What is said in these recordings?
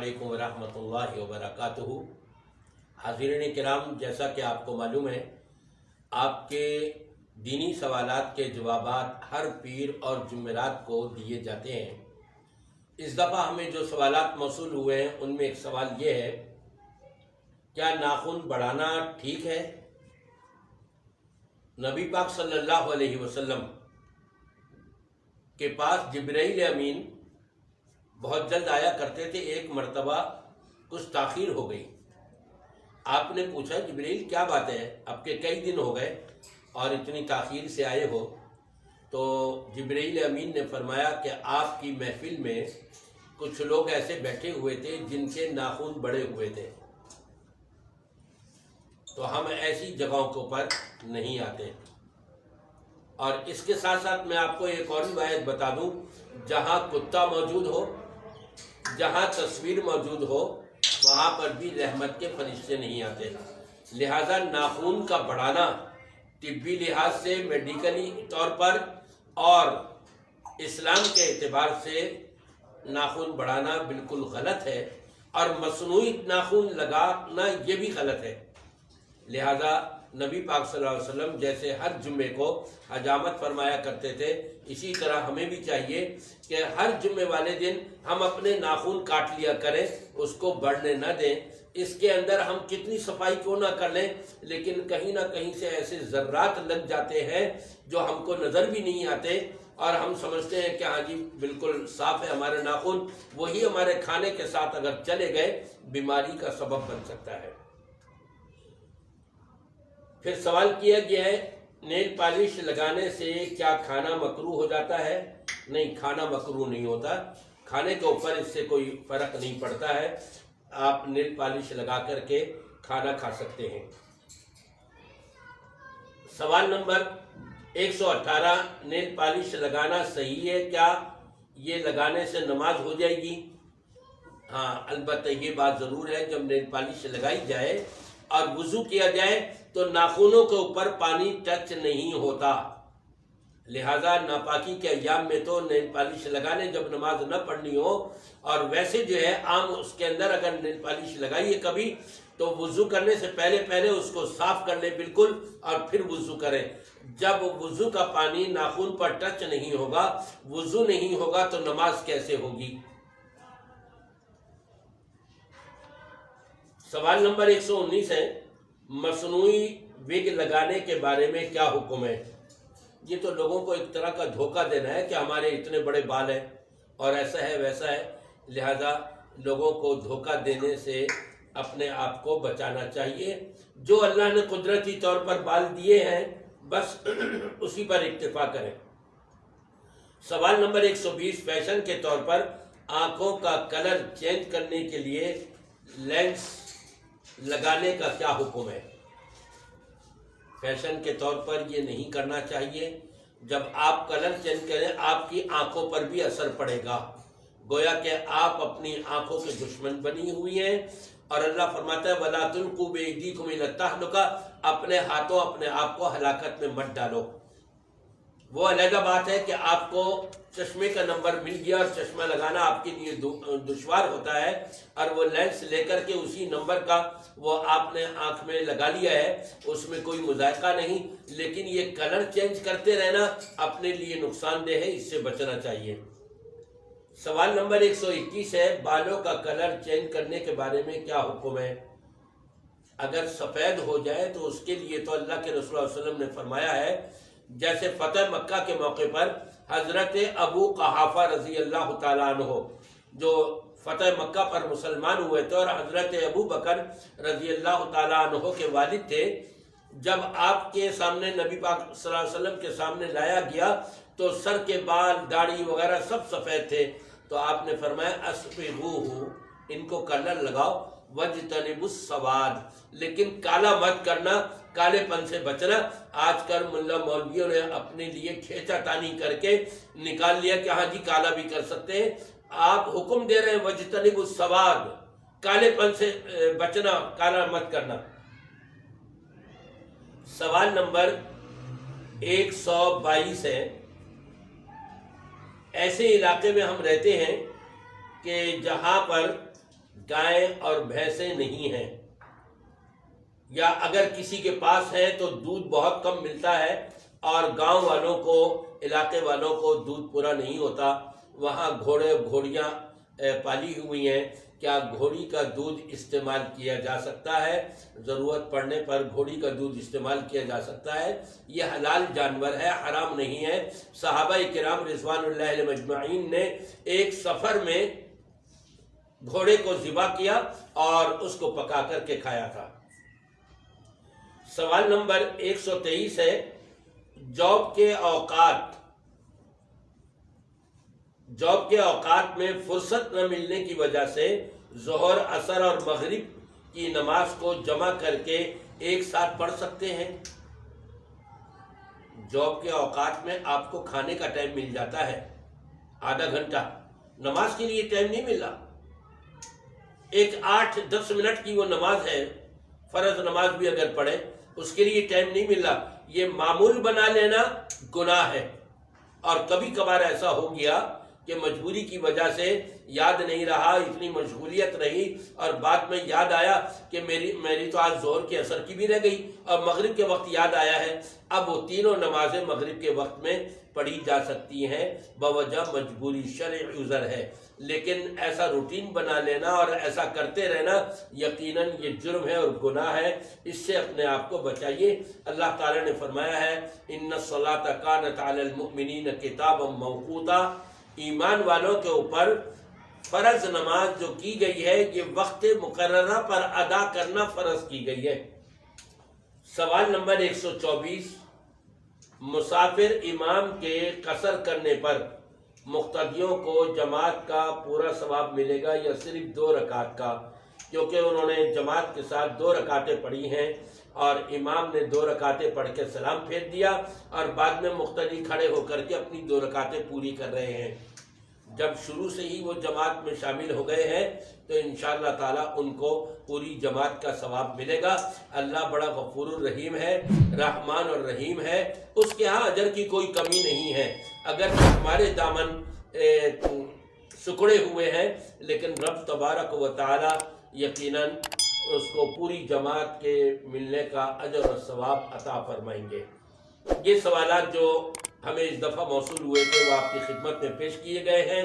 علیکم ورحمۃ اللہ وبرکاتہ۔ حاضرین کرام، جیسا کہ آپ کو معلوم ہے، آپ کے دینی سوالات کے جوابات ہر پیر اور جمعرات کو دیے جاتے ہیں۔ اس دفعہ ہمیں جو سوالات موصول ہوئے ہیں ان میں ایک سوال یہ ہے، کیا ناخن بڑھانا ٹھیک ہے؟ نبی پاک صلی اللہ علیہ وسلم کے پاس جبرائیل امین بہت جلد آیا کرتے تھے۔ ایک مرتبہ کچھ تاخیر ہو گئی۔ آپ نے پوچھا، جبرائیل کیا بات ہے، اب کے کئی دن ہو گئے اور اتنی تاخیر سے آئے ہو؟ تو جبرائیل امین نے فرمایا کہ آپ کی محفل میں کچھ لوگ ایسے بیٹھے ہوئے تھے جن کے ناخن بڑے ہوئے تھے، تو ہم ایسی جگہوں کے اوپر نہیں آتے۔ اور اس کے ساتھ ساتھ میں آپ کو ایک اور روایت بتا دوں، جہاں کتا موجود ہو، جہاں تصویر موجود ہو، وہاں پر بھی رحمت کے فرشتے نہیں آتے۔ لہذا ناخن کا بڑھانا طبی لحاظ سے، میڈیکلی طور پر اور اسلام کے اعتبار سے ناخن بڑھانا بالکل غلط ہے، اور مصنوعی ناخن لگانا یہ بھی غلط ہے۔ لہذا نبی پاک صلی اللہ علیہ وسلم جیسے ہر جمعے کو حجامت فرمایا کرتے تھے، اسی طرح ہمیں بھی چاہیے کہ ہر جمعے والے دن ہم اپنے ناخن کاٹ لیا کریں، اس کو بڑھنے نہ دیں۔ اس کے اندر ہم کتنی صفائی کیوں نہ کر لیں، لیکن کہیں نہ کہیں سے ایسے ذرات لگ جاتے ہیں جو ہم کو نظر بھی نہیں آتے، اور ہم سمجھتے ہیں کہ ہاں جی بالکل صاف ہے ہمارے ناخن، وہی ہمارے کھانے کے ساتھ اگر چلے گئے بیماری کا سبب بن سکتا ہے۔ پھر سوال کیا گیا ہے، نیل پالش لگانے سے کیا کھانا مکروہ ہو جاتا ہے؟ نہیں، کھانا مکروہ نہیں ہوتا، کھانے کے اوپر اس سے کوئی فرق نہیں پڑتا ہے۔ آپ نیل پالش لگا کر کے کھانا کھا سکتے ہیں۔ سوال نمبر 118، نیل پالش لگانا صحیح ہے کیا؟ یہ لگانے سے نماز ہو جائے گی؟ ہاں، البتہ یہ بات ضرور ہے، جب نیل پالش لگائی جائے اور وضو کیا جائے تو ناخنوں کے اوپر پانی ٹچ نہیں ہوتا۔ لہذا ناپاکی کے ایام میں تو نیل پالش لگا لیں جب نماز نہ پڑھنی ہو، اور ویسے جو ہے عام اس کے اندر اگر نیل پالش لگائیے کبھی تو وضو کرنے سے پہلے اس کو صاف کر لیں بالکل، اور پھر وضو کریں۔ جب وضو کا پانی ناخن پر ٹچ نہیں ہوگا، وضو نہیں ہوگا، تو نماز کیسے ہوگی؟ سوال نمبر 119 ہے، مصنوعی وگ لگانے کے بارے میں کیا حکم ہے؟ یہ تو لوگوں کو ایک طرح کا دھوکہ دینا ہے کہ ہمارے اتنے بڑے بال ہیں اور ایسا ہے ویسا ہے، لہذا لوگوں کو دھوکہ دینے سے اپنے آپ کو بچانا چاہیے۔ جو اللہ نے قدرتی طور پر بال دیے ہیں بس اسی پر اکتفا کریں۔ سوال نمبر 120، فیشن کے طور پر آنکھوں کا کلر چینج کرنے کے لیے لینس لگانے کا کیا حکم ہے؟ فیشن کے طور پر یہ نہیں کرنا چاہیے۔ جب آپ کلر چینج کریں آپ کی آنکھوں پر بھی اثر پڑے گا، گویا کہ آپ اپنی آنکھوں کے دشمن بنی ہوئی ہیں، اور اللہ فرماتا ہے وَلَا تُلْقُوا بِأَيْدِيكُمْ إِلَى التَّهْلُكَةِ، اپنے ہاتھوں اپنے آپ کو ہلاکت میں مت ڈالو۔ وہ علیحدہ بات ہے کہ آپ کو چشمے کا نمبر مل گیا اور چشمہ لگانا آپ کے لیے دشوار ہوتا ہے، اور وہ لینس لے کر کے اسی نمبر کا وہ آپ نے آنکھ میں لگا لیا ہے، اس میں کوئی مذائقہ نہیں، لیکن یہ کلر چینج کرتے رہنا اپنے لیے نقصان دہ ہے، اس سے بچنا چاہیے۔ سوال نمبر 121 ہے، بالوں کا کلر چینج کرنے کے بارے میں کیا حکم ہے؟ اگر سفید ہو جائے تو اس کے لیے تو اللہ کے رسول صلی اللہ علیہ وسلم نے فرمایا ہے، جیسے فتح مکہ کے موقع پر حضرت ابو قحافہ رضی اللہ تعالیٰ عنہ جو فتح مکہ پر مسلمان ہوئے تھے اور حضرت ابو بکر رضی اللہ تعالیٰ عنہ کے والد تھے، جب آپ کے سامنے نبی پاک صلی اللہ علیہ وسلم کے سامنے لایا گیا تو سر کے بال، داڑھی وغیرہ سب سفید تھے، تو آپ نے فرمایا اسبغوہ، ان کو کلر لگاؤ، وجتنبوا السواد، لیکن کالا مت کرنا، کالے پن سے بچنا۔ آج کل ملا مولویوں نے اپنے لیے کھینچا تانی کر کے نکال لیا کہ ہاں جی کالا بھی کر سکتے ہیں۔ آپ حکم دے رہے ہیں وجتنبوا السواد، کالے پن سے بچنا، کالا مت کرنا۔ سوال نمبر 122 ہے، ایسے علاقے میں ہم رہتے ہیں کہ جہاں پر گائیں اور بھینسیں نہیں ہیں، یا اگر کسی کے پاس ہے تو دودھ بہت کم ملتا ہے اور گاؤں والوں کو، علاقے والوں کو دودھ پورا نہیں ہوتا، وہاں گھوڑے گھوڑیاں پالی ہوئی ہیں، کیا گھوڑی کا دودھ استعمال کیا جا سکتا ہے؟ ضرورت پڑنے پر گھوڑی کا دودھ استعمال کیا جا سکتا ہے، یہ حلال جانور ہے، حرام نہیں ہے۔ صحابہ کرام رضوان اللہ علیہم اجمعین نے ایک سفر میں گھوڑے کو ذبح کیا اور اس کو پکا کر کے کھایا تھا۔ سوال نمبر 123 ہے، جاب کے اوقات میں فرصت نہ ملنے کی وجہ سے ظہر، عصر اور مغرب کی نماز کو جمع کر کے ایک ساتھ پڑھ سکتے ہیں؟ جاب کے اوقات میں آپ کو کھانے کا ٹائم مل جاتا ہے، آدھا گھنٹہ، نماز کے لیے ٹائم نہیں ملا۔ ایک 8-10 منٹ کی وہ نماز ہے، فرض نماز بھی اگر پڑھے اس کے لیے ٹائم نہیں ملا، یہ معمول بنا لینا گناہ ہے۔ اور کبھی کبھار ایسا ہو گیا کہ مجبوری کی وجہ سے یاد نہیں رہا، اتنی مشغولیت رہی اور بعد میں یاد آیا کہ میری تو آج ظہر کی عصر کی بھی رہ گئی اور مغرب کے وقت یاد آیا ہے، اب وہ تینوں نمازیں مغرب کے وقت میں پڑھی جا سکتی ہیں بوجہ مجبوری، شرعی عذر ہے۔ لیکن ایسا روٹین بنا لینا اور ایسا کرتے رہنا یقیناً یہ جرم ہے اور گناہ ہے، اس سے اپنے آپ کو بچائیے۔ اللہ تعالیٰ نے فرمایا ہے ان الصلاۃ کانت علی المؤمنین کتابا موقوتا، ایمان والوں کے اوپر فرض نماز جو کی گئی ہے یہ وقت مقررہ پر ادا کرنا فرض کی گئی ہے۔ سوال نمبر 124، مسافر امام کے قصر کرنے پر مقتدیوں کو جماعت کا پورا ثواب ملے گا یا صرف 2 رکعت کا؟ کیونکہ انہوں نے جماعت کے ساتھ 2 رکعتیں پڑھی ہیں اور امام نے 2 رکعتیں پڑھ کے سلام پھیر دیا اور بعد میں مقتدی کھڑے ہو کر کے اپنی 2 رکعتیں پوری کر رہے ہیں۔ جب شروع سے ہی وہ جماعت میں شامل ہو گئے ہیں تو انشاءاللہ تعالیٰ ان کو پوری جماعت کا ثواب ملے گا۔ اللہ بڑا غفور الرحیم ہے، رحمان اور رحیم ہے، اس کے ہاں اجر کی کوئی کمی نہیں ہے۔ اگر ہمارے دامن سکڑے ہوئے ہیں لیکن رب تبارک و تعالیٰ یقیناً اس کو پوری جماعت کے ملنے کا اجر و ثواب عطا فرمائیں گے۔ یہ سوالات جو ہمیں اس دفعہ موصول ہوئے تھے وہ آپ کی خدمت میں پیش کیے گئے ہیں،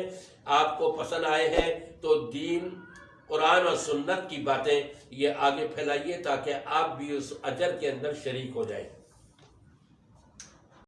آپ کو پسند آئے ہیں تو دین، قرآن اور سنت کی باتیں یہ آگے پھیلائیے تاکہ آپ بھی اس اجر کے اندر شریک ہو جائیں۔